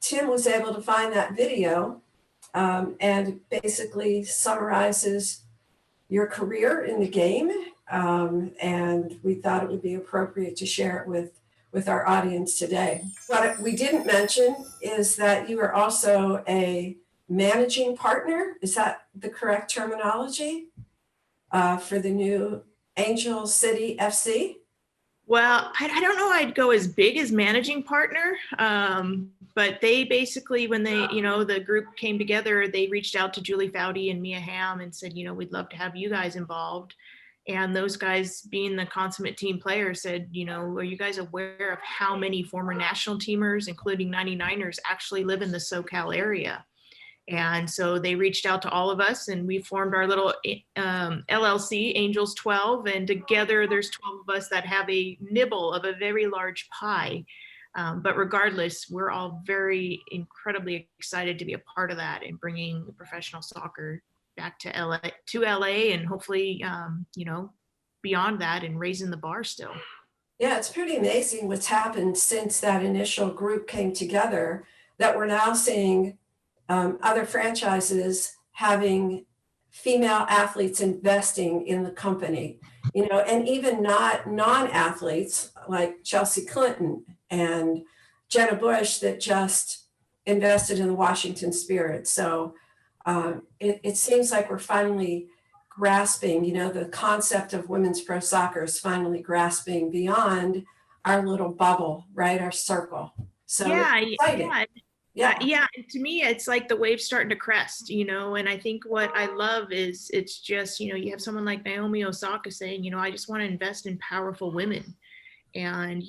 Tim was able to find that video and basically summarizes your career in the game. And we thought it would be appropriate to share it with our audience today. What we didn't mention is that you are also a managing partner. Is that the correct terminology for the new Angel City FC? Well, I don't know I'd go as big as managing partner, but they basically, when they, the group came together, they reached out to Julie Foudy and Mia Hamm and said, we'd love to have you guys involved. And those guys, being the consummate team players, said, are you guys aware of how many former national teamers, including 99ers, actually live in the SoCal area? And so they reached out to all of us, and we formed our little LLC, Angels 12. And together there's 12 of us that have a nibble of a very large pie. But regardless, we're all very incredibly excited to be a part of that and bringing professional soccer back to LA, and hopefully, beyond that, and raising the bar still. Yeah, it's pretty amazing what's happened since that initial group came together, that we're now seeing other franchises having female athletes investing in the company, and even not non-athletes like Chelsea Clinton and Jenna Bush that just invested in the Washington Spirit. So it seems like we're finally grasping, the concept of women's pro soccer is finally grasping beyond our little bubble, right? Our circle. So yeah. To me, it's like the wave's starting to crest, and I think what I love is it's just, you have someone like Naomi Osaka saying, I just want to invest in powerful women. And,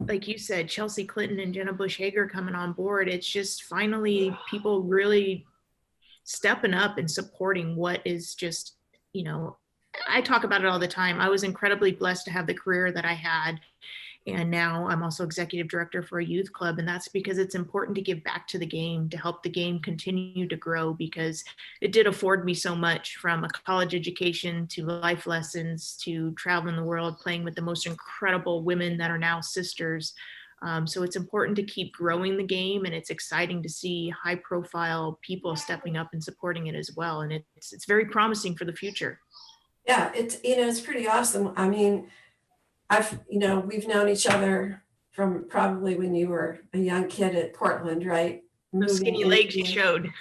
like you said, Chelsea Clinton and Jenna Bush Hager coming on board. It's just finally people really stepping up and supporting what is just, I talk about it all the time. I was incredibly blessed to have the career that I had. And now I'm also executive director for a youth club. And that's because it's important to give back to the game, to help the game continue to grow, because it did afford me so much, from a college education to life lessons to traveling the world, playing with the most incredible women that are now sisters. So it's important to keep growing the game, and it's exciting to see high profile people stepping up and supporting it as well. And it's very promising for the future. Yeah, it's pretty awesome. I mean, we've known each other from probably when you were a young kid at Portland, right? Those skinny legs you showed.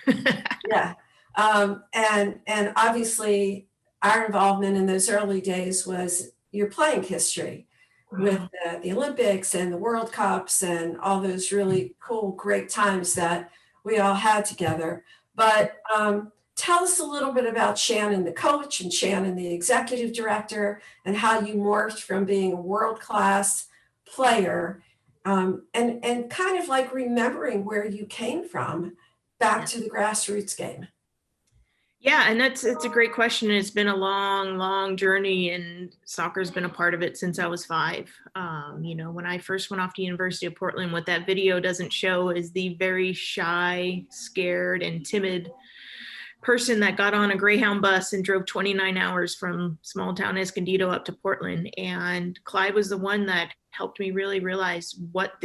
Yeah. And obviously our involvement in those early days was your playing history with the Olympics and the World Cups and all those really cool, great times that we all had together. But tell us a little bit about Shannon, the coach, and Shannon, the executive director, and how you morphed from being a world-class player and kind of like remembering where you came from back to the grassroots game. Yeah, and it's a great question. It's been a long, long journey, and soccer's been a part of it since I was 5. When I first went off to University of Portland, what that video doesn't show is the very shy, scared, and timid person that got on a Greyhound bus and drove 29 hours from small town Escondido up to Portland. And Clyde was the one that helped me really realize what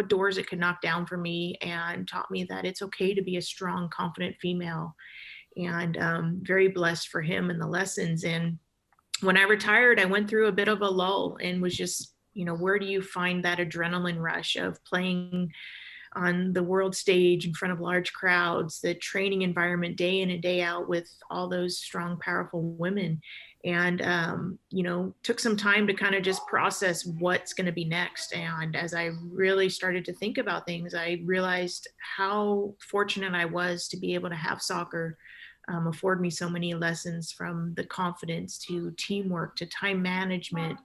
doors it could knock down for me, and taught me that it's okay to be a strong, confident female. And very blessed for him and the lessons. And when I retired, I went through a bit of a lull and was just, where do you find that adrenaline rush of playing on the world stage in front of large crowds, the training environment day in and day out with all those strong, powerful women. And, took some time to kind of just process what's going to be next. And as I really started to think about things, I realized how fortunate I was to be able to have soccer afford me so many lessons, from the confidence to teamwork to time management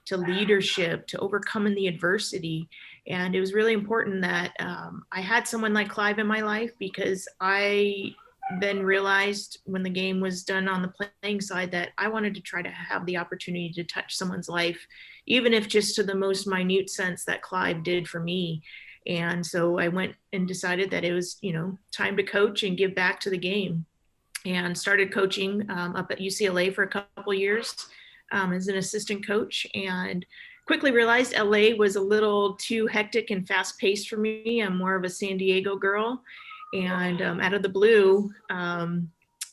to leadership to overcoming the adversity. And it was really important that I had someone like Clive in my life, because I then realized when the game was done on the playing side that I wanted to try to have the opportunity to touch someone's life, even if just to the most minute sense that Clive did for me. And so I went and decided that it was, time to coach and give back to the game. And started coaching up at UCLA for a couple years as an assistant coach, and quickly realized LA was a little too hectic and fast paced for me. I'm more of a San Diego girl. And out of the blue,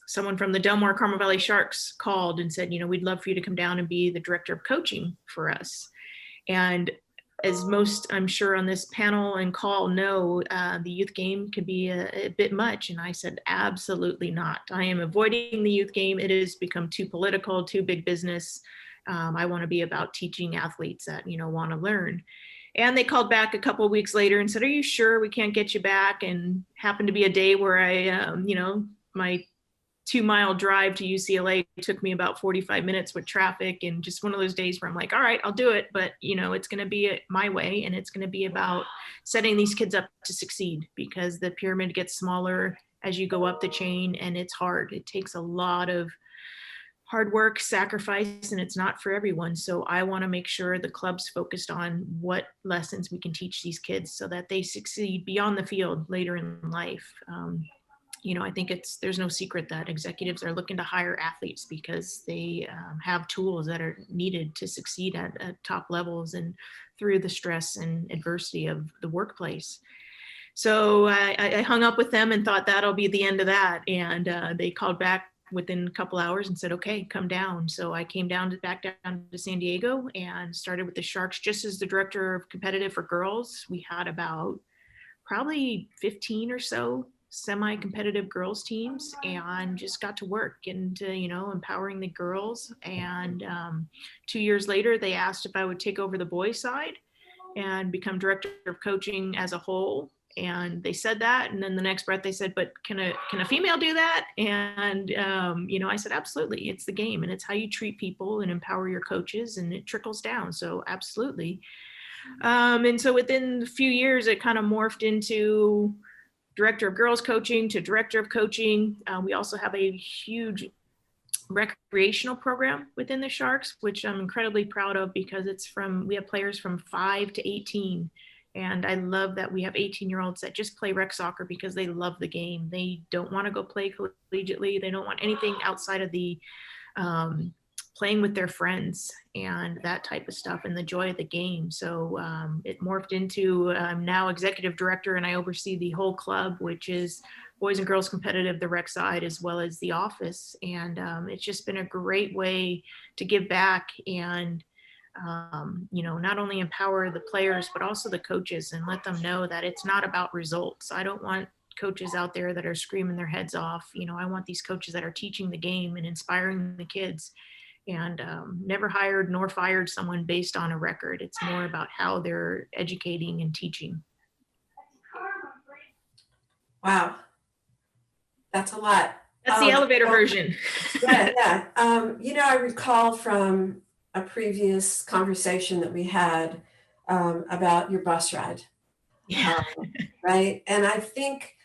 someone from the Mar Carmel Valley Sharks called and said, we'd love for you to come down and be the director of coaching for us. And as most, I'm sure, on this panel and call know, the youth game can be a bit much. And I said, absolutely not. I am avoiding the youth game. It has become too political, too big business. I want to be about teaching athletes that, want to learn. And they called back a couple of weeks later and said, are you sure we can't get you back? And happened to be a day where I, my 2-mile drive to UCLA took me about 45 minutes with traffic, and just one of those days where I'm like, all right, I'll do it. But, it's going to be my way, and it's going to be about setting these kids up to succeed, because the pyramid gets smaller as you go up the chain, and it's hard. It takes a lot of hard work, sacrifice, and it's not for everyone. So I want to make sure the club's focused on what lessons we can teach these kids so that they succeed beyond the field later in life. I think there's no secret that executives are looking to hire athletes because they have tools that are needed to succeed at top levels and through the stress and adversity of the workplace. So I hung up with them and thought that'll be the end of that. And they called back within a couple hours and said, okay, come down. So I came back down to San Diego and started with the Sharks just as the director of competitive for girls. We had about probably 15 or so semi-competitive girls teams, and just got to work into empowering the girls. And 2 years later, they asked if I would take over the boys side and become director of coaching as a whole. And they said that, and then the next breath they said, but can a female do that? And I said, absolutely. It's the game, and it's how you treat people and empower your coaches, and it trickles down. So absolutely. And so within a few years, it kind of morphed into director of girls coaching to director of coaching. We also have a huge recreational program within the Sharks, which I'm incredibly proud of, because we have players from 5 to 18. And I love that we have 18-year-olds that just play rec soccer because they love the game. They don't want to go play collegiately. They don't want anything outside of the playing with their friends and that type of stuff and the joy of the game. So it morphed into I'm now executive director, and I oversee the whole club, which is boys and girls competitive, the rec side, as well as the office. And it's just been a great way to give back and, not only empower the players, but also the coaches, and let them know that it's not about results. I don't want coaches out there that are screaming their heads off. I want these coaches that are teaching the game and inspiring the kids. And never hired nor fired someone based on a record. It's more about how they're educating and teaching. Wow. That's a lot. That's the elevator version. Yeah. I recall from a previous conversation that we had about your bus ride. Yeah. Right. And I think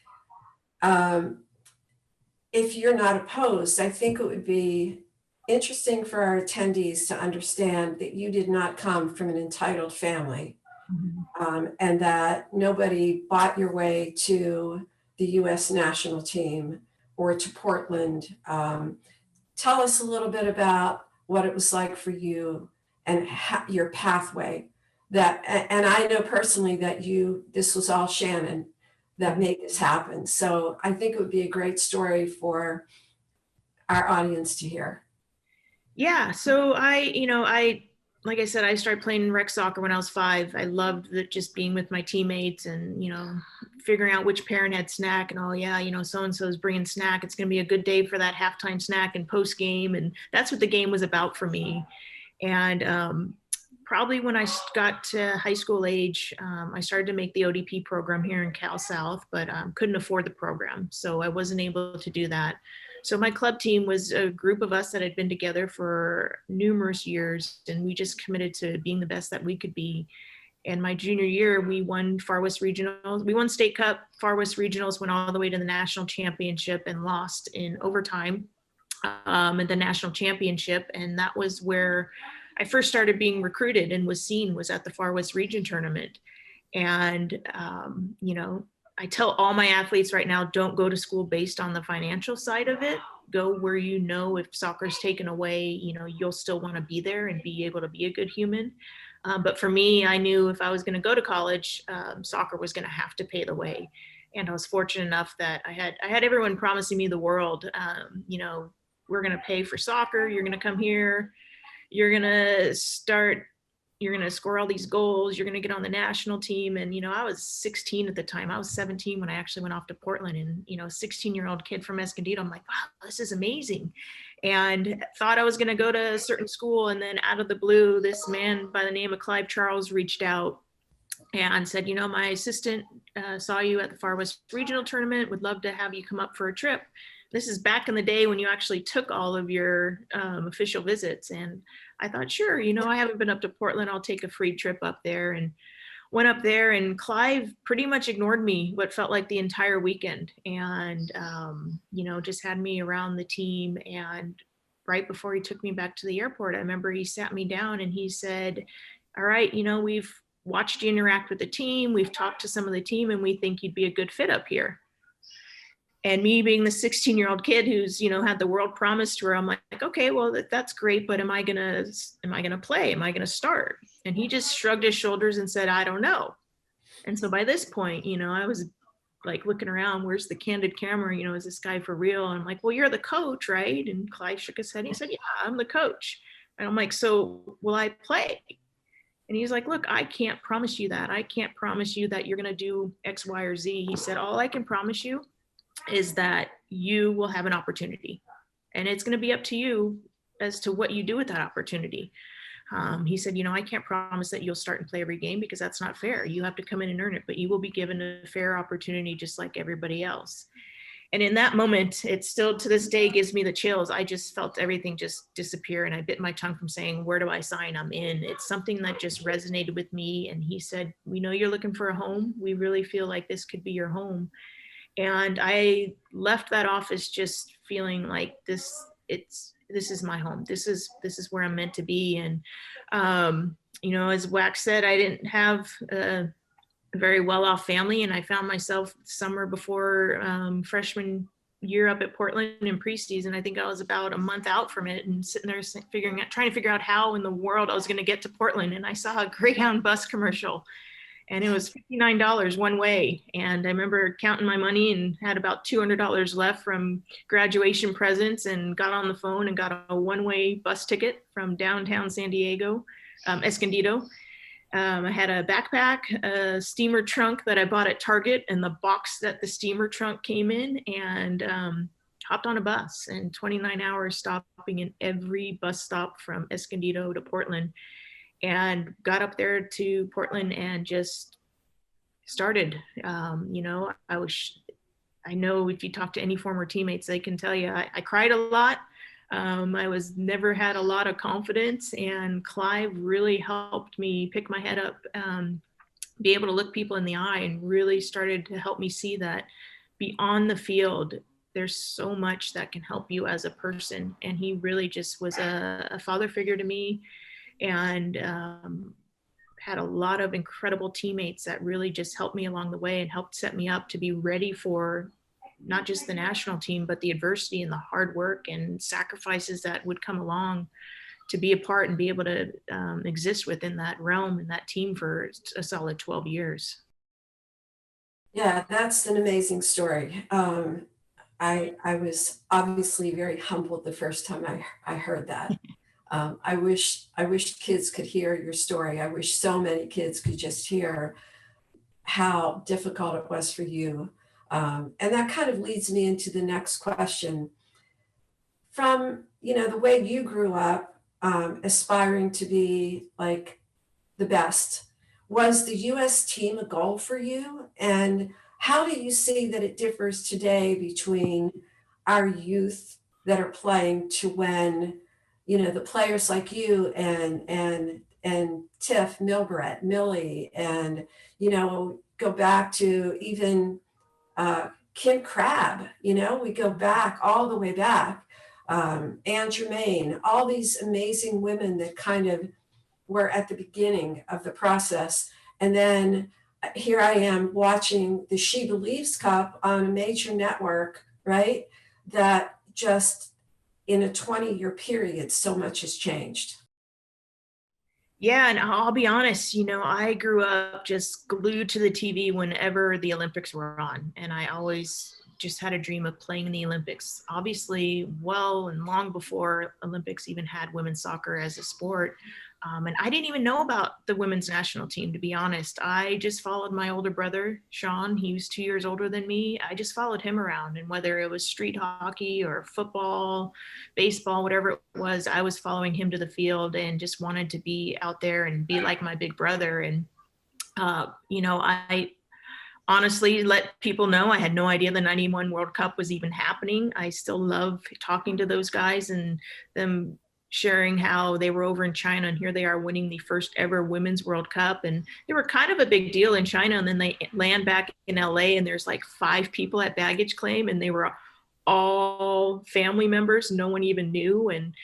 if you're not opposed, I think it would be interesting for our attendees to understand that you did not come from an entitled family, and that nobody bought your way to the U.S. national team or to Portland. Tell us a little bit about what it was like for you and your pathway. And I know personally that this was all Shannon that made this happen. So I think it would be a great story for our audience to hear. Yeah. So like I said, I started playing rec soccer when I was 5. I loved just being with my teammates and, figuring out which parent had snack and, oh yeah, so-and-so is bringing snack. It's going to be a good day for that halftime snack and post game. And that's what the game was about for me. And probably when I got to high school age, I started to make the ODP program here in Cal South, but couldn't afford the program. So I wasn't able to do that. So my club team was a group of us that had been together for numerous years, and we just committed to being the best that we could be. And my junior year, we won Far West Regionals. We won State Cup, Far West Regionals, went all the way to the national championship and lost in overtime at the national championship. And that was where I first started being recruited and was at the Far West Region tournament. And, I tell all my athletes right now, don't go to school based on the financial side of it. Go where if soccer's taken away, you'll still want to be there and be able to be a good human. But for me, I knew if I was going to go to college, soccer was going to have to pay the way. And I was fortunate enough that I had everyone promising me the world. You know, we're going to pay for soccer. You're going to come here. You're going to start. You're going to score all these goals. You're going to get on the national team. And, you know, I was 16 at the time. I was 17 when I actually went off to Portland, and, you know, 16-year-old kid from Escondido. I'm like, wow, this is amazing. And thought I was going to go to a certain school. And then out of the blue, this man by the name of Clive Charles reached out and said, you know, my assistant saw you at the Far West Regional Tournament, would love to have you come up for a trip. This is back in the day when you actually took all of your official visits. And I thought, sure, you know, I haven't been up to Portland. I'll take a free trip up there. And went up there, and Clive pretty much ignored me what felt like the entire weekend. And, you know, just had me around the team. And right before he took me back to the airport, I remember he sat me down and he said, all right, you know, we've watched you interact with the team. We've talked to some of the team, and we think you'd be a good fit up here. And me being the 16-year-old kid who's, you know, had the world promised to her, I'm like, okay, well, that's great, but am I gonna play? Am I gonna start? And he just shrugged his shoulders and said, I don't know. And so by this point, you know, I was like looking around, where's the candid camera? You know, is this guy for real? And I'm like, well, you're the coach, right? And Clive shook his head and he said, yeah, I'm the coach. And I'm like, so will I play? And he's like, look, I can't promise you that. I can't promise you that you're gonna do X, Y, or Z. He said, all I can promise you is that you will have an opportunity, and it's going to be up to you as to what you do with that opportunity. He said, you know, I can't promise that you'll start and play every game because that's not fair. You have to come in and earn it, but you will be given a fair opportunity just like everybody else. And in that moment, it still to this day gives me the chills. I just felt everything just disappear, and I bit my tongue from saying, where do I sign? I'm in. It's something that just resonated with me. And he said, we know you're looking for a home. We really feel like this could be your home. And I left that office just feeling like this is my home. This is where I'm meant to be. And, you know, as Wax said, I didn't have a very well-off family. And I found myself summer before freshman year up at Portland in preseason. I think I was about a month out from it and sitting there trying to figure out how in the world I was going to get to Portland. And I saw a Greyhound bus commercial, and it was $59 one way. And I remember counting my money and had about $200 left from graduation presents, and got on the phone and got a one-way bus ticket from downtown San Diego, Escondido. I had a backpack, a steamer trunk that I bought at Target, and the box that the steamer trunk came in, and hopped on a bus, and 29 hours stopping in every bus stop from Escondido to Portland. And got up there to Portland and just started. You know, I know if you talk to any former teammates, they can tell you I cried a lot. I never had a lot of confidence, and Clive really helped me pick my head up, be able to look people in the eye, and really started to help me see that beyond the field, there's so much that can help you as a person. And he really just was a father figure to me. And had a lot of incredible teammates that really just helped me along the way and helped set me up to be ready for not just the national team, but the adversity and the hard work and sacrifices that would come along to be a part and be able to exist within that realm and that team for a solid 12 years. Yeah, that's an amazing story. I was obviously very humbled the first time I heard that. I wish kids could hear your story. I wish so many kids could just hear how difficult it was for you. And that kind of leads me into the next question. From, you know, the way you grew up, aspiring to be like the best, was the U.S. team a goal for you? And how do you see that it differs today between our youth that are playing to when, you know, the players like you and Tiff Milbrett, Millie, and, you know, go back to even Kim Crabb, you know, we go back all the way back, Anne Germain, all these amazing women that kind of were at the beginning of the process. And then here I am watching the She Believes Cup on a major network, right? That just in a 20-year period, so much has changed. Yeah, and I'll be honest, I grew up just glued to the TV whenever the Olympics were on. And I always just had a dream of playing in the Olympics. Obviously, well and long before Olympics even had women's soccer as a sport. And I didn't even know about the women's national team, to be honest. I just followed my older brother, Sean. He was 2 years older than me. I just followed him around. And whether it was street hockey or football, baseball, whatever it was, I was following him to the field and just wanted to be out there and be like my big brother. And, I honestly let people know I had no idea the 91 World Cup was even happening. I still love talking to those guys and them sharing how they were over in China and here they are winning the first ever women's World Cup. And they were kind of a big deal in China. And then they land back in LA and there's like 5 people at baggage claim and they were all family members. No one even knew. And,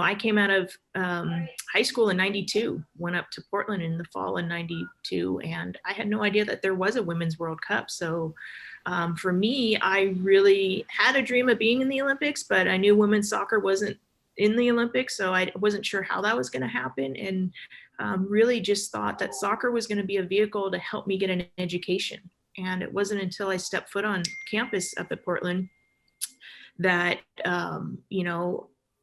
I came out of high school in 92, went up to Portland in the fall in 92. And I had no idea that there was a women's World Cup. So for me, I really had a dream of being in the Olympics, but I knew women's soccer wasn't in the Olympics. So I wasn't sure how that was going to happen. And really just thought that soccer was going to be a vehicle to help me get an education. And it wasn't until I stepped foot on campus up at Portland that,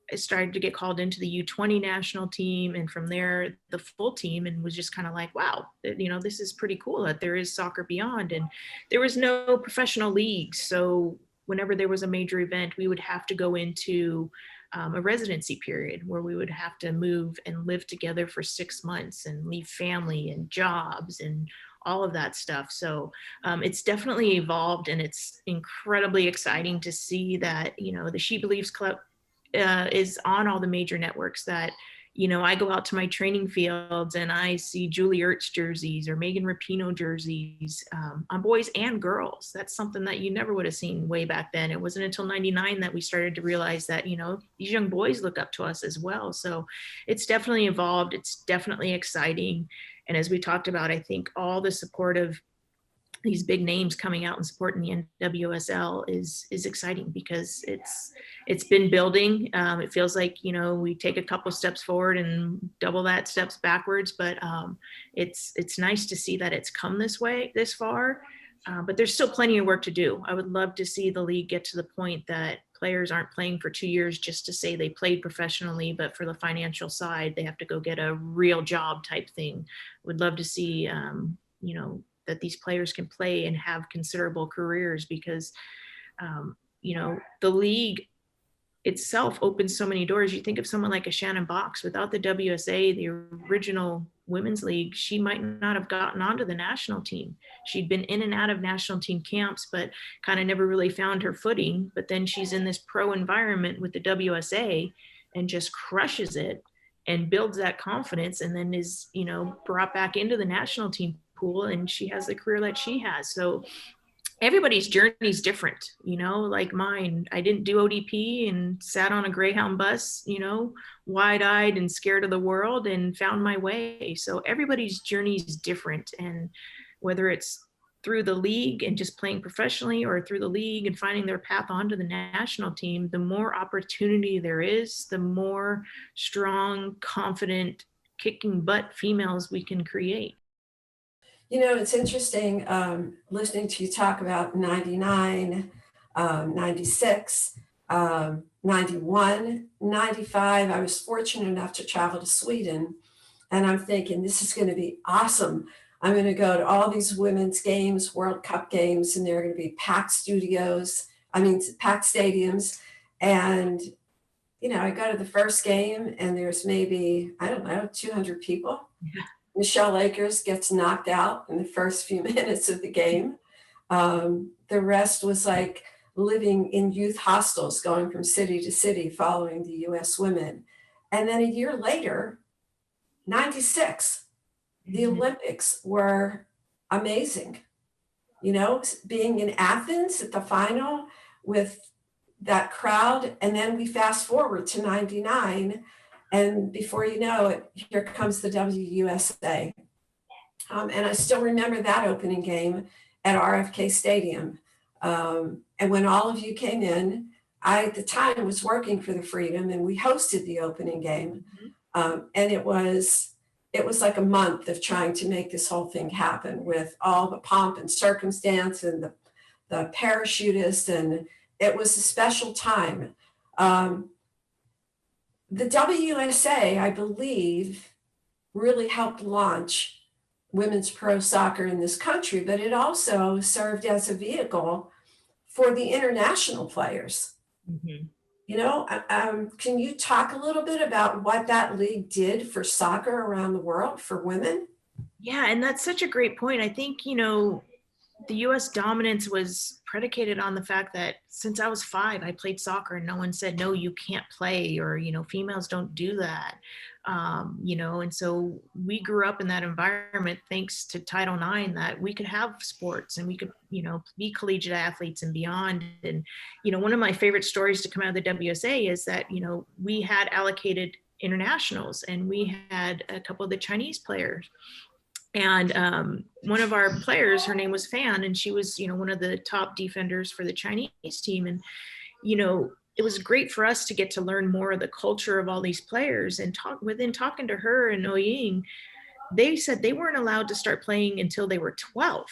I started to get called into the U20 national team and from there the full team, and was just kind of like, wow, this is pretty cool that there is soccer beyond. And there was no professional leagues. So whenever there was a major event, we would have to go into a residency period where we would have to move and live together for 6 months and leave family and jobs and all of that stuff. So it's definitely evolved, and it's incredibly exciting to see that, the She Believes Club is on all the major networks. That, I go out to my training fields and I see Julie Ertz jerseys or Megan Rapinoe jerseys on boys and girls. That's something that you never would have seen way back then. It wasn't until 99 that we started to realize that, these young boys look up to us as well. So it's definitely evolved. It's definitely exciting. And as we talked about, I think all the support of these big names coming out and supporting the NWSL is exciting because it's been building. It feels like, we take a couple steps forward and double that steps backwards, but it's nice to see that it's come this far. But there's still plenty of work to do. I would love to see the league get to the point that players aren't playing for 2 years just to say they played professionally, but for the financial side, they have to go get a real job type thing. Would love to see, that these players can play and have considerable careers because, the league itself opens so many doors. You think of someone like a Shannon Box. Without the WSA, the original women's league, she might not have gotten onto the national team. She'd been in and out of national team camps, but kind of never really found her footing. But then she's in this pro environment with the WSA and just crushes it and builds that confidence, and then is, brought back into the national team pool, and she has the career that she has. So everybody's journey is different, like mine. I didn't do ODP and sat on a Greyhound bus, wide-eyed and scared of the world, and found my way. So everybody's journey is different. And whether it's through the league and just playing professionally, or through the league and finding their path onto the national team, the more opportunity there is, the more strong, confident, kicking butt females we can create. It's interesting listening to you talk about 99, 96, 91, 95. I was fortunate enough to travel to Sweden, and I'm thinking this is going to be awesome. I'm going to go to all these women's games, World Cup games, and they're going to be packed stadiums. And, I go to the first game and there's maybe, 200 people. Yeah. Michelle Akers gets knocked out in the first few minutes of the game. The rest was like living in youth hostels, going from city to city, following the U.S. women. And then a year later, 96, the Olympics were amazing. Being in Athens at the final with that crowd. And then we fast forward to 99. And before you know it, here comes the WUSA. And I still remember that opening game at RFK Stadium. And when all of you came in, I, at the time, was working for the Freedom, and we hosted the opening game. And it was it was like a month of trying to make this whole thing happen with all the pomp and circumstance and the parachutists, and it was a special time. The WUSA, I believe, really helped launch women's pro soccer in this country, but it also served as a vehicle for the international players. Mhm. You know, can you talk a little bit about what that league did for soccer around the world for women? Yeah, and that's such a great point. I think, the US dominance was predicated on the fact that since I was 5, I played soccer and no one said, no, you can't play, or, females don't do that. And so we grew up in that environment thanks to Title IX, that we could have sports and we could, be collegiate athletes and beyond. And, one of my favorite stories to come out of the WSA is that, we had allocated internationals and we had a couple of the Chinese players. And one of our players, her name was Fan, and she was, one of the top defenders for the Chinese team. And, it was great for us to get to learn more of the culture of all these players. And talking to her and Ouying, they said they weren't allowed to start playing until they were 12.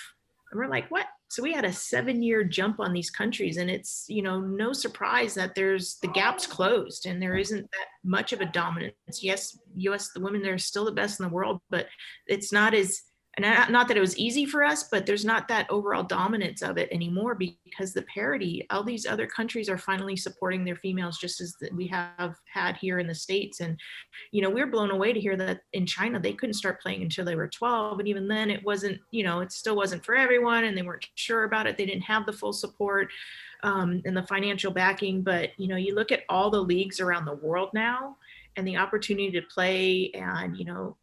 And we're like, what? So we had a 7-year jump on these countries. And it's, no surprise that the gap's closed and there isn't that much of a dominance. Yes, US, the women, they're still the best in the world, but it's not as, and not that it was easy for us, but there's not that overall dominance of it anymore because the parity, all these other countries are finally supporting their females just as we have had here in the States. And we were blown away to hear that in China, they couldn't start playing until they were 12. And even then it wasn't, it still wasn't for everyone and they weren't sure about it. They didn't have the full support and the financial backing. But, you look at all the leagues around the world now and the opportunity to play and,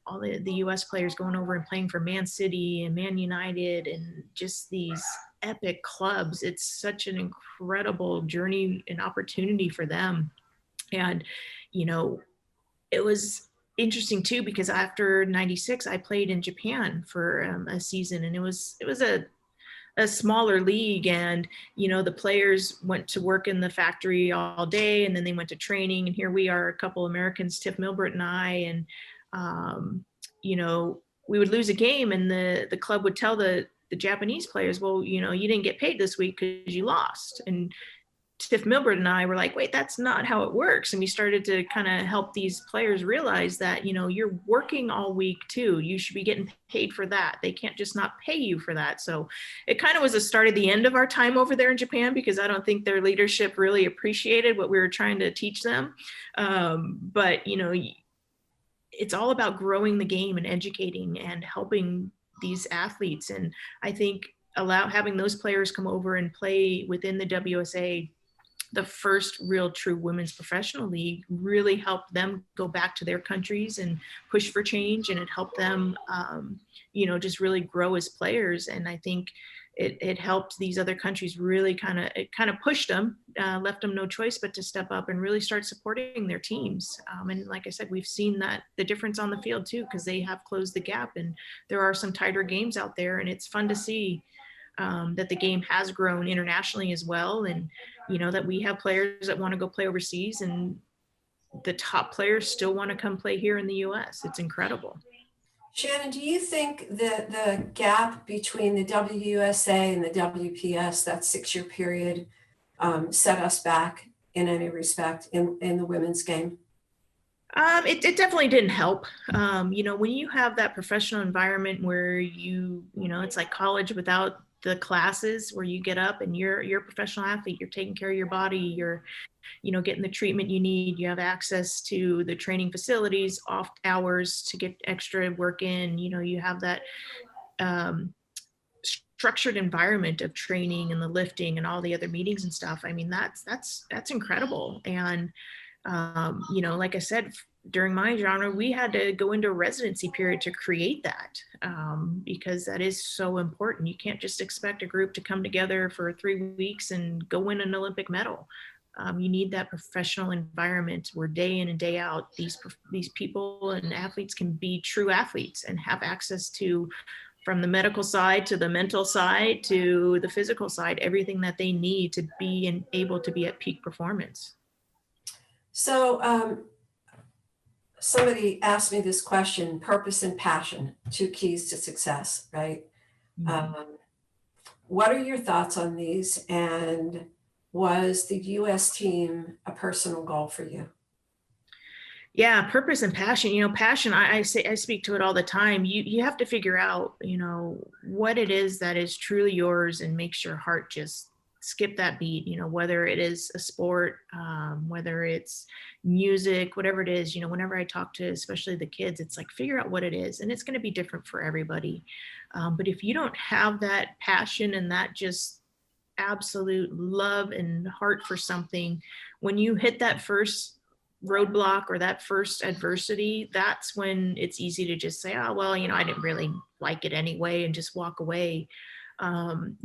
all the US players going over and playing for Man City and Man United and just these epic clubs. It's such an incredible journey and opportunity for them. And, it was interesting too, because after 96, I played in Japan for a season and it was a smaller league. And, the players went to work in the factory all day and then they went to training. And here we are, a couple Americans, Tiff Milbert and I, and, we would lose a game and the club would tell the Japanese players, well, you didn't get paid this week because you lost. And Tiff Milbert and I were like, wait, that's not how it works. And we started to kind of help these players realize that, you're working all week too. You should be getting paid for that. They can't just not pay you for that. So it kind of was the start of the end of our time over there in Japan, because I don't think their leadership really appreciated what we were trying to teach them. But, it's all about growing the game and educating and helping these athletes. And I think having those players come over and play within the WSA, the first real true women's professional league, really helped them go back to their countries and push for change. And it helped them, just really grow as players. And I think it helped these other countries really kind of pushed them, left them no choice but to step up and really start supporting their teams. And like I said, we've seen that the difference on the field too, because they have closed the gap and there are some tighter games out there. And it's fun to see that the game has grown internationally as well. And, that we have players that want to go play overseas and the top players still want to come play here in the US. It's incredible. Shannon, do you think that the gap between the WUSA and the WPS, that 6-year period, set us back in any respect in the women's game? It definitely didn't help. When you have that professional environment where it's like college without the classes, where you get up and you're a professional athlete, you're taking care of your body, you're, getting the treatment you need, you have access to the training facilities, off hours to get extra work in, you have that structured environment of training and the lifting and all the other meetings and stuff. I mean, that's incredible. And, like I said, during my genre, we had to go into a residency period to create that, because that is so important. You can't just expect a group to come together for 3 weeks and go win an Olympic medal. You need that professional environment where day in and day out, these people and athletes can be true athletes and have access to, from the medical side to the mental side to the physical side, everything that they need to be able to be at peak performance. So somebody asked me this question, purpose and passion, two keys to success, right? What are your thoughts on these? And was the US team a personal goal for you? Yeah, purpose and passion. Passion, I speak to it all the time. You have to figure out, what it is that is truly yours and makes your heart just skip that beat, whether it is a sport, whether it's music, whatever it is. Whenever I talk to especially the kids, it's like, figure out what it is, and it's going to be different for everybody. But if you don't have that passion and that just absolute love and heart for something, when you hit that first roadblock or that first adversity, that's when it's easy to just say, oh, well, I didn't really like it anyway, and just walk away. And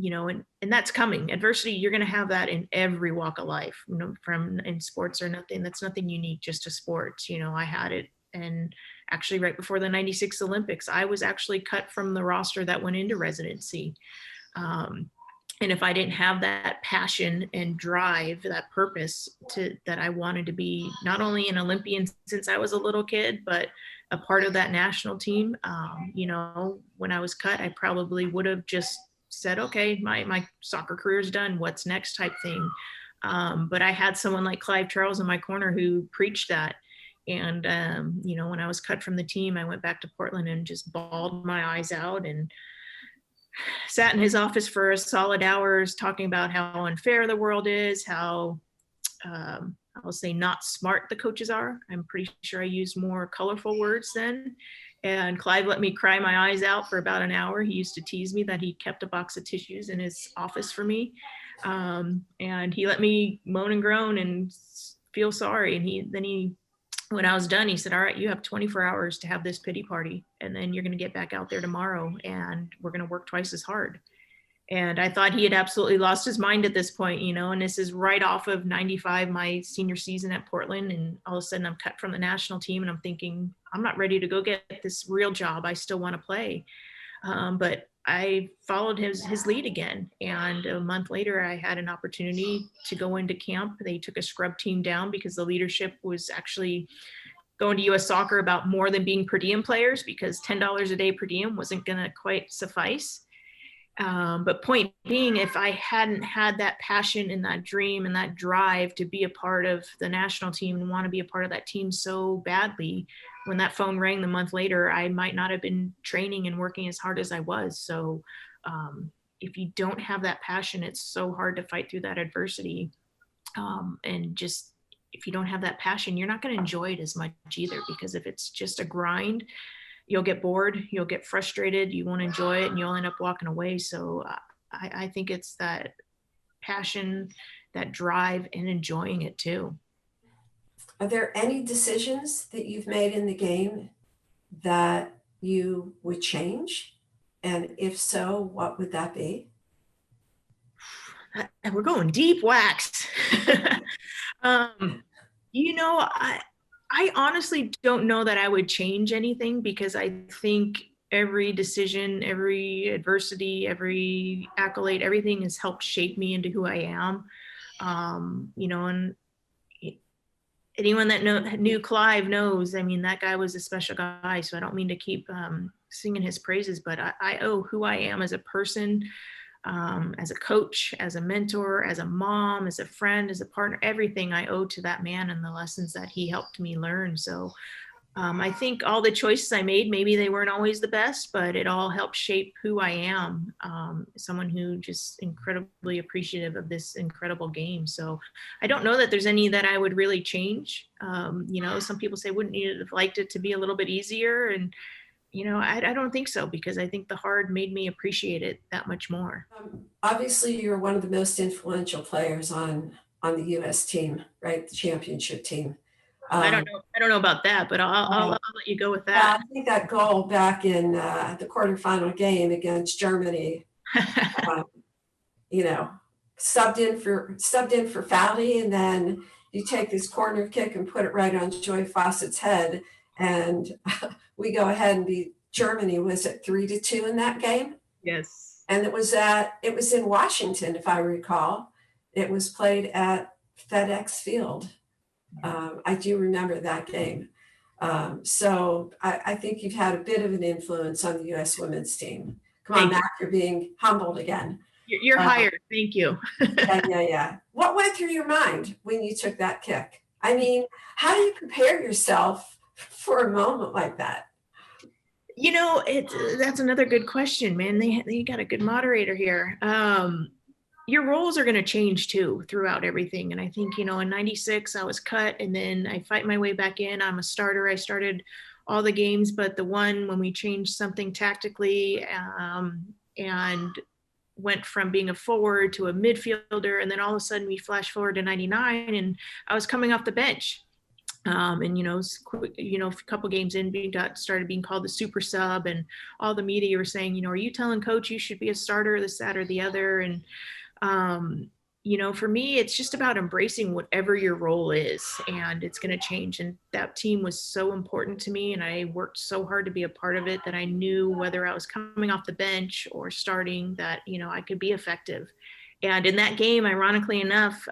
that's coming. Adversity, you're going to have that in every walk of life, from in sports or nothing. That's nothing unique just to sports. I had it. And actually right before the 96 Olympics, I was actually cut from the roster that went into residency. And if I didn't have that passion and drive, that purpose that I wanted to be not only an Olympian since I was a little kid, but a part of that national team, when I was cut, I probably would have just said, okay, my soccer career is done. What's next type thing. But I had someone like Clive Charles in my corner who preached that. And, when I was cut from the team, I went back to Portland and just bawled my eyes out and sat in his office for a solid hours talking about how unfair the world is, how I'll say not smart the coaches are. I'm pretty sure I used more colorful words then. And Clive let me cry my eyes out for about an hour. He used to tease me that he kept a box of tissues in his office for me. And he let me moan and groan and feel sorry. And then when I was done, he said, all right, you have 24 hours to have this pity party. And then you're going to get back out there tomorrow and we're going to work twice as hard. And I thought he had absolutely lost his mind at this point, and this is right off of 95, my senior season at Portland. And all of a sudden I'm cut from the national team and I'm thinking, I'm not ready to go get this real job. I still want to play. But I followed his lead again. And a month later, I had an opportunity to go into camp. They took a scrub team down because the leadership was actually going to US Soccer about more than being per diem players, because $10 a day per diem wasn't going to quite suffice. But point being, if I hadn't had that passion and that dream and that drive to be a part of the national team and want to be a part of that team so badly, when that phone rang the month later, I might not have been training and working as hard as I was. So if you don't have that passion, it's so hard to fight through that adversity. And just, if you don't have that passion, you're not going to enjoy it as much either, because if it's just a grind, you'll get bored, you'll get frustrated, you won't enjoy it, and you'll end up walking away. So I think it's that passion, that drive, and enjoying it too. Are there any decisions that you've made in the game that you would change? And if so, what would that be? We're going deep, Wax. I honestly don't know that I would change anything, because I think every decision, every adversity, every accolade, everything has helped shape me into who I am. And anyone that knew Clive knows, that guy was a special guy. So I don't mean to keep singing his praises, but I owe who I am as a person, as a coach, as a mentor, as a mom, as a friend, as a partner, everything I owe to that man and the lessons that he helped me learn. So I think all the choices I made, maybe they weren't always the best, but it all helped shape who I am. Someone who just incredibly appreciative of this incredible game. So I don't know that there's any that I would really change. Some people say, wouldn't you have liked it to be a little bit easier? And I don't think so, because I think the hard made me appreciate it that much more. Obviously, you're one of the most influential players on the U.S. team, right? The championship team. I don't know about that, but I'll let you go with that. I think that goal back in the quarterfinal game against Germany, subbed in for Fowley, and then you take this corner kick and put it right on Joy Fawcett's head, and we go ahead and beat Germany. Was it 3-2 in that game? Yes. And it was in Washington, if I recall. It was played at FedEx Field. I do remember that game. So I think you've had a bit of an influence on the U.S. women's team. Come on, Mac, you're being humbled again. You're hired. Thank you. Yeah. What went through your mind when you took that kick? I mean, how do you prepare yourself for a moment like that? You know, that's another good question, man. They got a good moderator here. Your roles are going to change too throughout everything. And I think, in 96, I was cut and then I fight my way back in. I'm a starter. I started all the games, but the one when we changed something tactically and went from being a forward to a midfielder. And then all of a sudden we flash forward to 99 and I was coming off the bench. And a couple games in, started being called the super sub, and all the media were saying, are you telling coach you should be a starter, this, that, or the other? And for me, it's just about embracing whatever your role is, and it's going to change. And that team was so important to me, and I worked so hard to be a part of it that I knew whether I was coming off the bench or starting that, I could be effective. And in that game, ironically enough,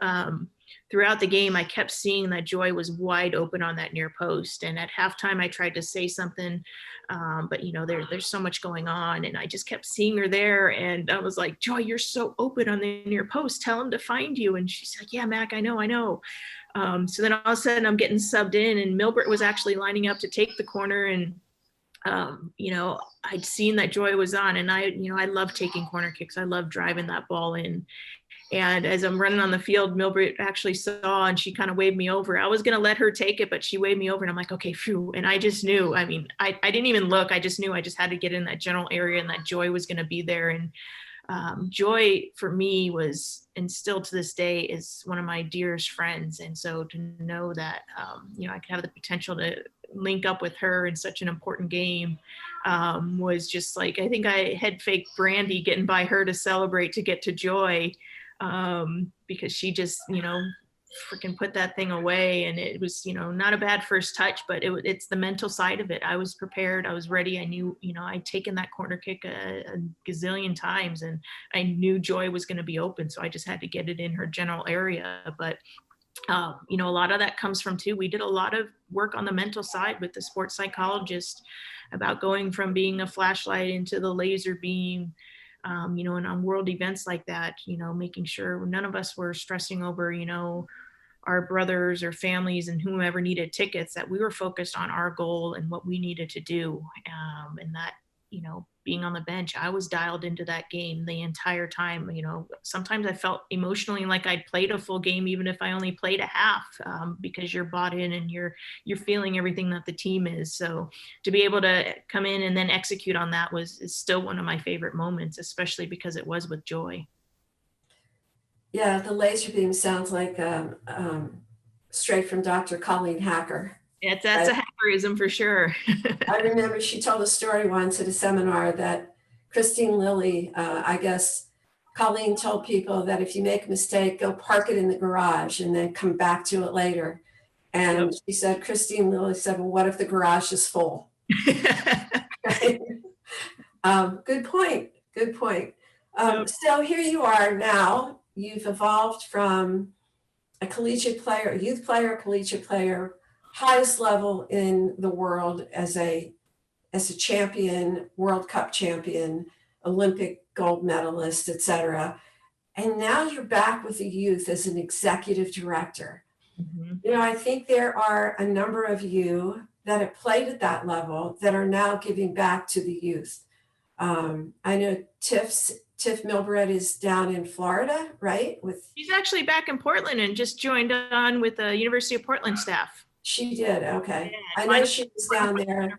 throughout the game, I kept seeing that Joy was wide open on that near post. And at halftime, I tried to say something, but there's so much going on, and I just kept seeing her there. And I was like, Joy, you're so open on the near post. Tell him to find you. And she's like, yeah, Mac, I know. So then all of a sudden, I'm getting subbed in, and Milbert was actually lining up to take the corner. And I'd seen that Joy was on, and I love taking corner kicks. I love driving that ball in. And as I'm running on the field, Milbert actually saw, and she kind of waved me over. I was going to let her take it, but she waved me over, and I'm like, okay, phew. And I just knew, I didn't even look. I just knew I just had to get in that general area, and that Joy was going to be there. And Joy for me was, and still to this day, is one of my dearest friends. And so to know that, I could have the potential to link up with her in such an important game was just like, I think I head faked Brandy getting by her to celebrate to get to Joy. Because she just, freaking put that thing away. And it was, not a bad first touch, but it's the mental side of it. I was prepared. I was ready. I knew, I'd taken that corner kick a gazillion times, and I knew Joy was going to be open. So I just had to get it in her general area. But, a lot of that comes from too, we did a lot of work on the mental side with the sports psychologist about going from being a flashlight into the laser beam. And on world events like that, making sure none of us were stressing over, our brothers or families and whomever needed tickets, that we were focused on our goal and what we needed to do. And that, being on the bench, I was dialed into that game the entire time. Sometimes I felt emotionally like I'd played a full game, even if I only played a half, because you're bought in and you're feeling everything that the team is. So to be able to come in and then execute on that is still one of my favorite moments, especially because it was with Joy. Yeah, the laser beam sounds like straight from Dr. Colleen Hacker. That's a hackerism for sure. I remember she told a story once at a seminar that Christine Lilly, I guess Colleen told people that if you make a mistake, go park it in the garage and then come back to it later. And She said, Christine Lilly said, well, what if the garage is full? Good point. So here you are now. You've evolved from a collegiate player, a youth player, collegiate player, highest level in the world as a champion, World Cup champion, Olympic gold medalist, etc. And now you're back with the youth as an executive director. Mm-hmm. I think there are a number of you that have played at that level that are now giving back to the youth. I know Tiff Milbret is down in Florida, right? She's actually back in Portland and just joined on with the University of Portland staff. She did, okay. Yeah, I know she was down there.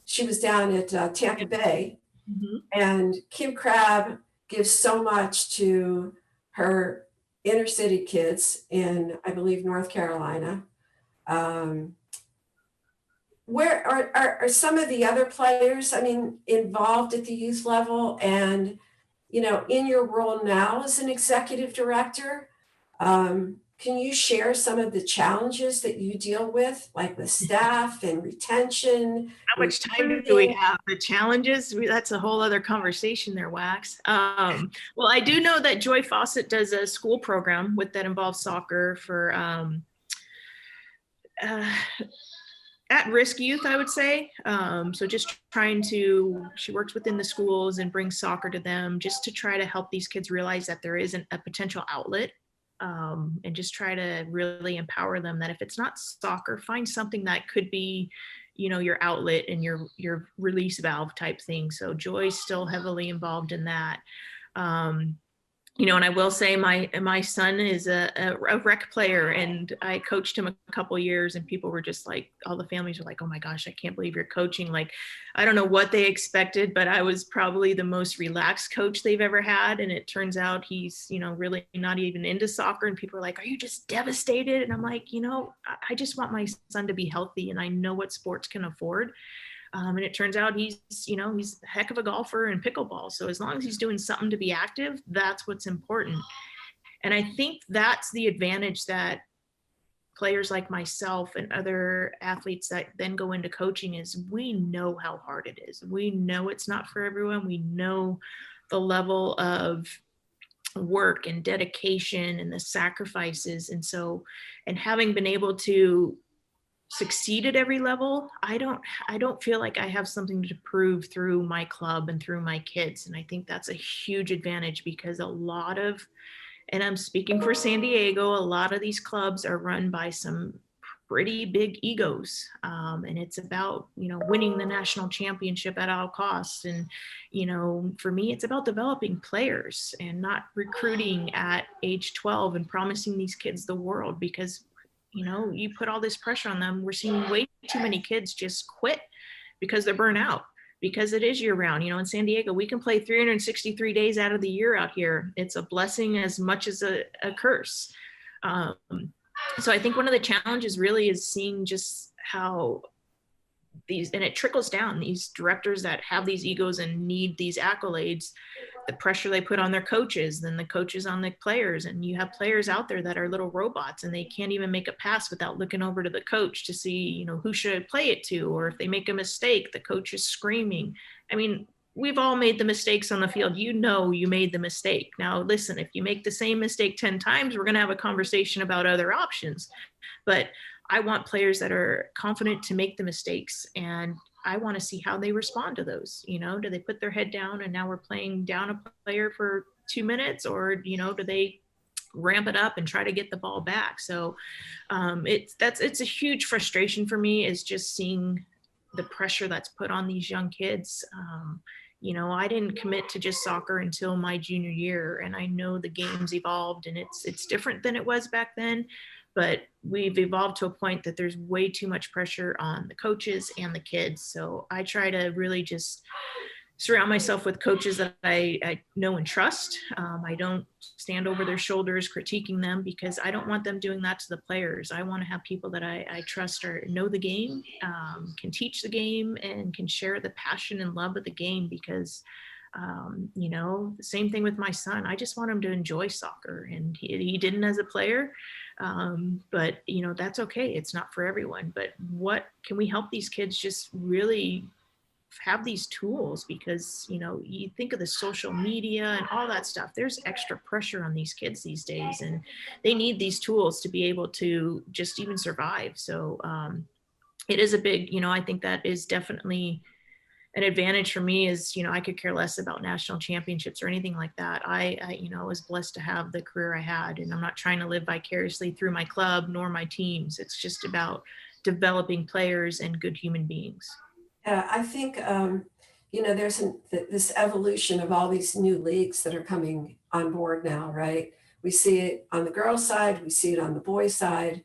She was down at Tampa Bay. Mm-hmm. And Kim Crabb gives so much to her inner city kids in, I believe, North Carolina. Where are some of the other players, involved at the youth level and, in your role now as an executive director? Can you share some of the challenges that you deal with, like with staff and retention? How much time do we have? The challenges, that's a whole other conversation there, Wax. Well, I do know that Joy Fawcett does a school program that involves soccer for at-risk youth, I would say. So just she works within the schools and brings soccer to them just to try to help these kids realize that there isn't a potential outlet, and just try to really empower them that if it's not soccer, find something that could be, your outlet and your release valve type thing. So Joy's still heavily involved in that. And I will say my son is a rec player, and I coached him a couple years, and people were just like, all the families were like, oh my gosh, I can't believe you're coaching. Like, I don't know what they expected, but I was probably the most relaxed coach they've ever had. And it turns out he's, really not even into soccer. And people are like, are you just devastated? And I'm like, I just want my son to be healthy, and I know what sports can afford. And it turns out he's a heck of a golfer in pickleball. So as long as he's doing something to be active, that's what's important. And I think that's the advantage that players like myself and other athletes that then go into coaching is we know how hard it is. We know it's not for everyone. We know the level of work and dedication and the sacrifices. And having been able to succeed at every level, I don't feel like I have something to prove through my club and through my kids. And I think that's a huge advantage, because and I'm speaking for San Diego, a lot of these clubs are run by some pretty big egos. And it's about, winning the national championship at all costs. And, for me, it's about developing players and not recruiting at age 12 and promising these kids the world, because you put all this pressure on them. We're seeing way too many kids just quit because they're burnt out, because it is year round. In San Diego, we can play 363 days out of the year out here. It's a blessing as much as a curse. So I think one of the challenges really is seeing just how and it trickles down, these directors that have these egos and need these accolades, the pressure they put on their coaches, then the coaches on the players. And you have players out there that are little robots, and they can't even make a pass without looking over to the coach to see, who should I play it to? Or if they make a mistake, the coach is screaming. I mean, we've all made the mistakes on the field. You made the mistake. Now, listen, if you make the same mistake 10 times, we're going to have a conversation about other options. But I want players that are confident to make the mistakes, and I want to see how they respond to those. Do they put their head down and now we're playing down a player for 2 minutes, or, do they ramp it up and try to get the ball back? So it's a huge frustration for me, is just seeing the pressure that's put on these young kids. I didn't commit to just soccer until my junior year, and I know the game's evolved and it's different than it was back then. But we've evolved to a point that there's way too much pressure on the coaches and the kids. So I try to really just surround myself with coaches that I know and trust. I don't stand over their shoulders critiquing them, because I don't want them doing that to the players. I want to have people that I trust or know the game, can teach the game, and can share the passion and love of the game. Because the same thing with my son. I just want him to enjoy soccer, and he didn't as a player. But that's okay. It's not for everyone. But what can we help these kids just really have these tools? Because you think of the social media and all that stuff, there's extra pressure on these kids these days, and they need these tools to be able to just even survive. So it is a big, I think that is definitely an advantage for me. Is I could care less about national championships or anything like that. I was blessed to have the career I had, and I'm not trying to live vicariously through my club nor my teams. It's just about developing players and good human beings. I think there's this evolution of all these new leagues that are coming on board now, right? We see it on the girls' side, we see it on the boys' side,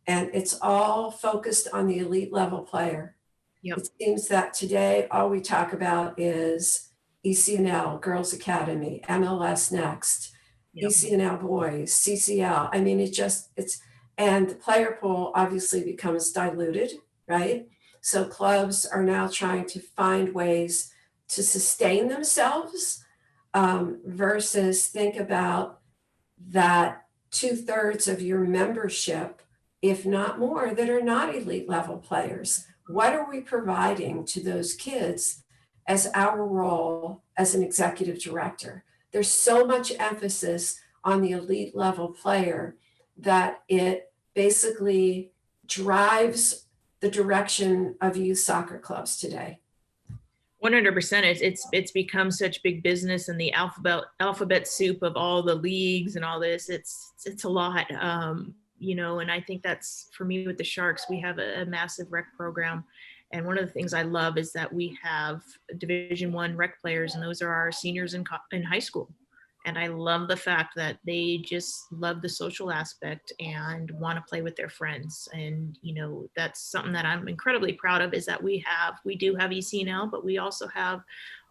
and it's all focused on the elite level player. Yep. It seems that today all we talk about is ECNL, Girls Academy, MLS Next, Yep. ECNL Boys, CCL. I mean, and the player pool obviously becomes diluted, right? So clubs are now trying to find ways to sustain themselves, versus think about that 2/3 of your membership, if not more, that are not elite level players. What are we providing to those kids as our role as an executive director? There's so much emphasis on the elite level player that it basically drives the direction of youth soccer clubs today? 100%. It's become such big business, and the alphabet soup of all the leagues and all this. It's a lot, you know. And I think that's, for me with the Sharks, we have a massive rec program, and one of the things I love is that we have Division I rec players, and those are our seniors in high school. And I love the fact that they just love the social aspect and want to play with their friends. And, you know, that's something that I'm incredibly proud of, is that we do have ECNL, but we also have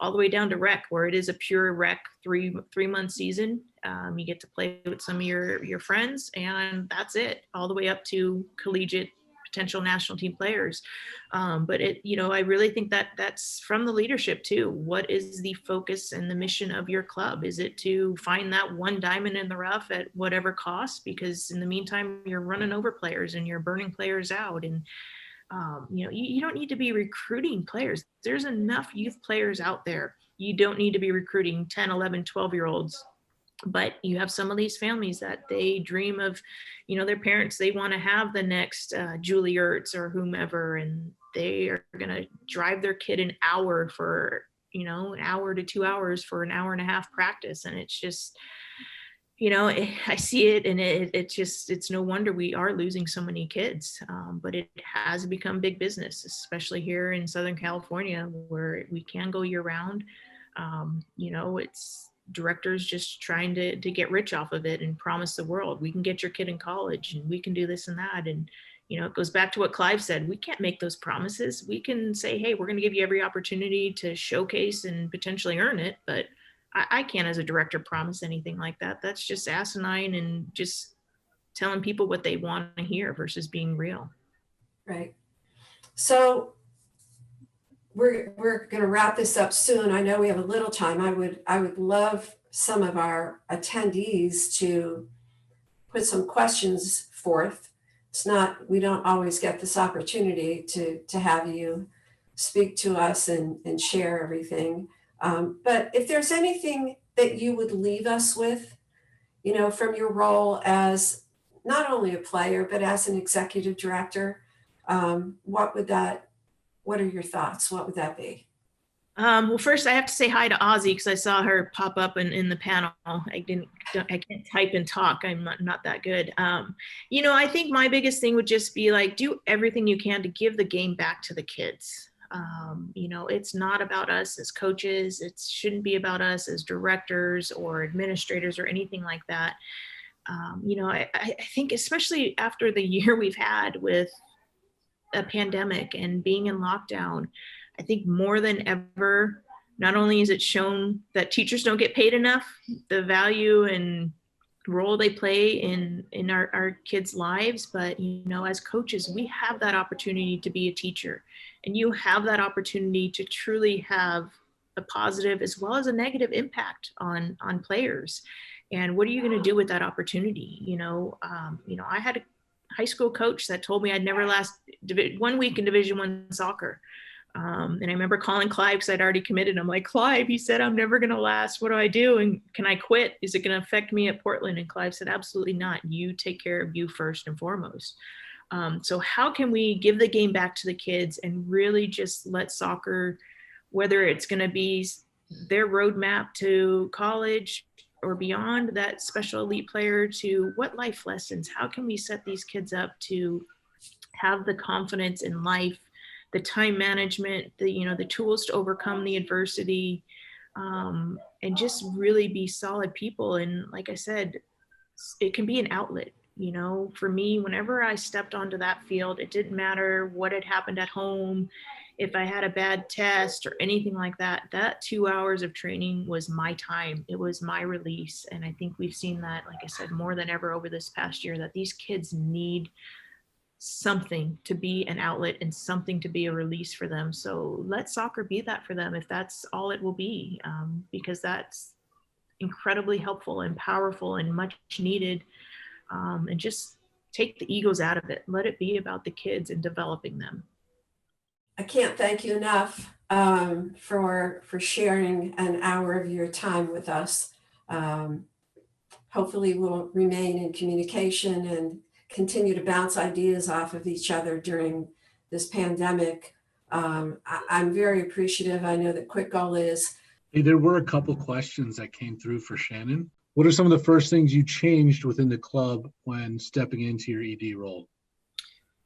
all the way down to rec, where it is a pure rec 3-month season. You get to play with some of your friends, and that's it, all the way up to collegiate potential national team players. But I really think that that's from the leadership too. What is the focus and the mission of your club? Is it to find that one diamond in the rough at whatever cost? Because in the meantime, you're running over players and you're burning players out. And you don't need to be recruiting players. There's enough youth players out there. You don't need to be recruiting 10, 11, 12-year-olds. But you have some of these families that they dream of, their parents, they want to have the next Julie Ertz or whomever, and they are going to drive their kid an hour for, an hour to 2 hours for an hour and a half practice. And it's just, I see it, and it's no wonder we are losing so many kids. But it has become big business, especially here in Southern California, where we can go year round. It's directors just trying to get rich off of it and promise the world, we can get your kid in college and we can do this and that. And, it goes back to what Clive said. We can't make those promises. We can say, hey, we're going to give you every opportunity to showcase and potentially earn it. But I can't, as a director, promise anything like that. That's just asinine and just telling people what they want to hear versus being real. Right. So we're going to wrap this up soon. I know we have a little time. I would love some of our attendees to put some questions forth. We don't always get this opportunity to have you speak to us and share everything. But if there's anything that you would leave us with, from your role as not only a player, but as an executive director, what are your thoughts? What would that be? Well, first I have to say hi to Ozzy, because I saw her pop up in the panel. I can't type and talk. I'm not that good. I think my biggest thing would just be do everything you can to give the game back to the kids. It's not about us as coaches. It shouldn't be about us as directors or administrators or anything like that. I think especially after the year we've had with a pandemic and being in lockdown, I think more than ever, not only is it shown that teachers don't get paid enough, the value and role they play in our kids' lives, but as coaches, we have that opportunity to be a teacher, and you have that opportunity to truly have a positive as well as a negative impact on players. And what are you going to do with that opportunity? I had a high school coach that told me I'd never last 1 week in Division I soccer. And I remember calling Clive, because I'd already committed. I'm like, Clive, he said, I'm never going to last. What do I do? And can I quit? Is it going to affect me at Portland? And Clive said, absolutely not. You take care of you first and foremost. So how can we give the game back to the kids and really just let soccer, whether it's going to be their roadmap to college or beyond, that special elite player, to what life lessons, how can we set these kids up to have the confidence in life, the time management, the tools to overcome the adversity, and just really be solid people. And like I said, it can be an outlet. For me, whenever I stepped onto that field, it didn't matter what had happened at home. If I had a bad test or anything like that, that 2 hours of training was my time. It was my release. And I think we've seen that, like I said, more than ever over this past year, that these kids need something to be an outlet and something to be a release for them. So let soccer be that for them, if that's all it will be, because that's incredibly helpful and powerful and much needed. And just take the egos out of it. Let it be about the kids and developing them. I can't thank you enough for sharing an hour of your time with us. Hopefully we'll remain in communication and continue to bounce ideas off of each other during this pandemic. I'm very appreciative. I know that Kwik Goal is. Hey, there were a couple questions that came through for Shannon. What are some of the first things you changed within the club when stepping into your ED role?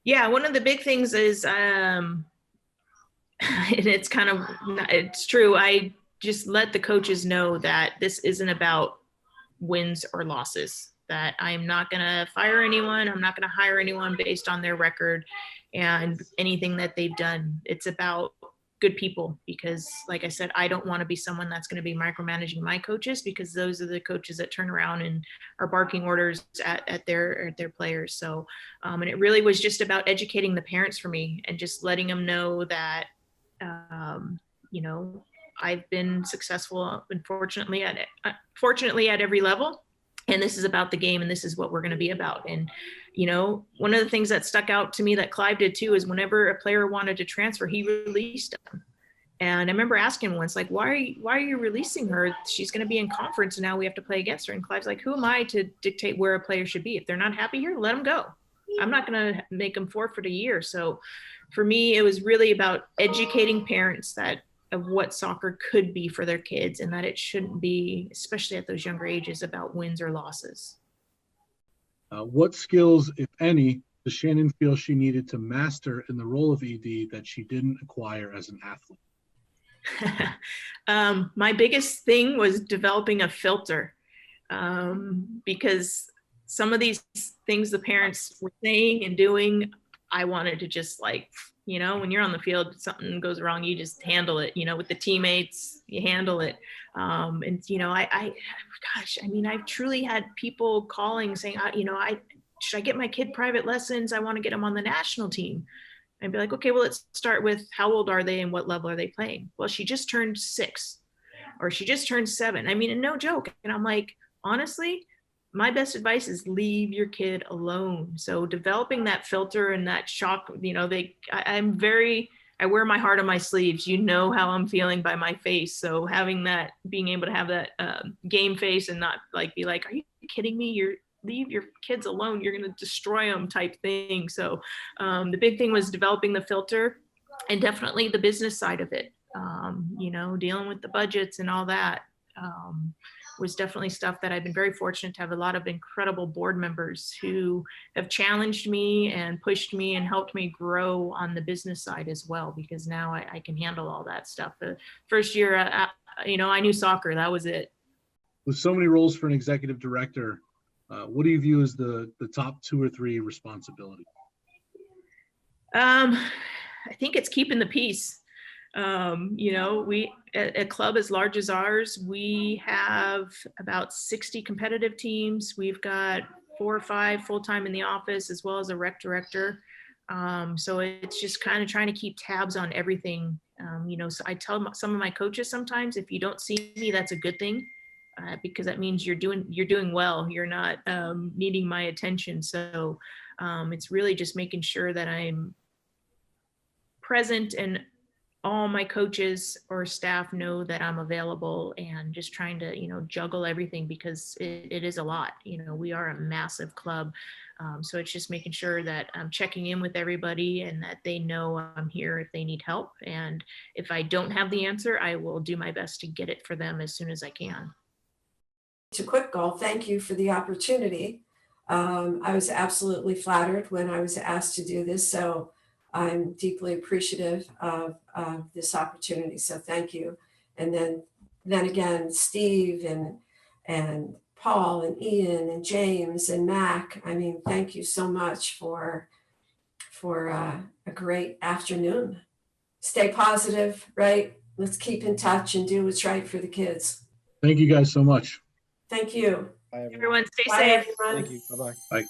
Yeah, one of the big things is, and it's kind of, it's true. I just let the coaches know that this isn't about wins or losses, that I'm not going to fire anyone. I'm not going to hire anyone based on their record and anything that they've done. It's about good people, because like I said, I don't want to be someone that's going to be micromanaging my coaches, because those are the coaches that turn around and are barking orders at their players. So, and it really was just about educating the parents for me and just letting them know that, you know, I've been successful, unfortunately, fortunately at every level. And this is about the game, and this is what we're going to be about. And, you know, one of the things that stuck out to me that Clive did too is whenever a player wanted to transfer, he released them. And I remember asking him once, like, why are you releasing her? She's going to be in conference and now we have to play against her. And Clive's like, who am I to dictate where a player should be? If they're not happy here, let them go. I'm not going to make them forfeit a year. So for me, it was really about educating parents of what soccer could be for their kids, and that it shouldn't be, especially at those younger ages, about wins or losses. What skills, if any, does Shannon feel she needed to master in the role of ED that she didn't acquire as an athlete? My biggest thing was developing a filter, because some of these things the parents were saying and doing, I wanted to just, like, you know, when you're on the field, something goes wrong, you just handle it, you know, with the teammates, you handle it. And, you know, gosh, I mean, I've truly had people calling saying, you know, should I get my kid private lessons? I want to get them on the national team. I'd be like, okay, well, let's start with how old are they and what level are they playing? Well, she just turned 6 or she just turned 7. I mean, and no joke. And I'm like, honestly, my best advice is leave your kid alone. So developing that filter and that shock, you know, I wear my heart on my sleeves. You know how I'm feeling by my face. So having that, being able to have that game face and not like be like, are you kidding me? Leave your kids alone. You're going to destroy them type thing. So the big thing was developing the filter, and definitely the business side of it. You know, dealing with the budgets and all that. Was definitely stuff that I've been very fortunate to have a lot of incredible board members who have challenged me and pushed me and helped me grow on the business side as well, because now I can handle all that stuff. The first year, you know, I knew soccer, that was it. With so many roles for an executive director, what do you view as the top 2 or 3 responsibilities? I think it's keeping the peace. You know, a club as large as ours, we have about 60 competitive teams. We've got 4 or 5 full-time in the office, as well as a rec director. So it's just kind of trying to keep tabs on everything. You know, so I tell some of my coaches sometimes, if you don't see me, that's a good thing, because that means you're doing well. You're not needing my attention. So it's really just making sure that I'm present and all my coaches or staff know that I'm available, and just trying to, you know, juggle everything, because it is a lot. You know, we are a massive club. So it's just making sure that I'm checking in with everybody and that they know I'm here if they need help. And if I don't have the answer, I will do my best to get it for them as soon as I can. To Kwik Goal, thank you for the opportunity. I was absolutely flattered when I was asked to do this. So I'm deeply appreciative of this opportunity. So thank you. And then again, Steve and Paul and Ian and James and Mac. I mean, thank you so much for a great afternoon. Stay positive, right? Let's keep in touch and do what's right for the kids. Thank you guys so much. Thank you. Bye, Everyone stay Bye, safe. everyone. Thank you. Bye-bye. Bye.